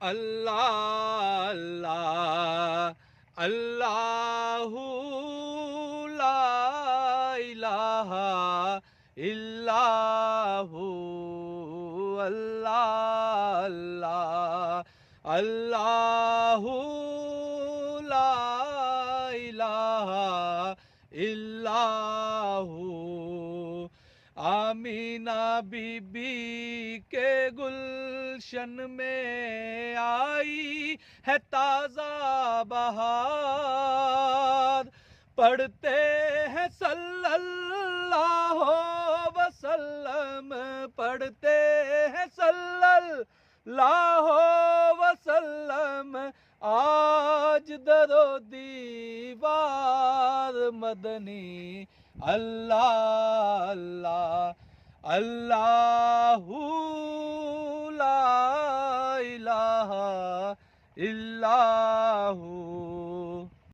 اللہ اللہ اللہ لا الہ الا ہو اللہ اللہ اللہ لا الہ الا ہو آمینہ بی بی کے گلشن میں آئی ہے تازہ بہار پڑھتے ہیں صلی اللہ وسلم پڑھتے ہیں صلی اللہ وسلم آج در و دیوار مدنی اللہ اللہ اللہ لا الہ الا ہو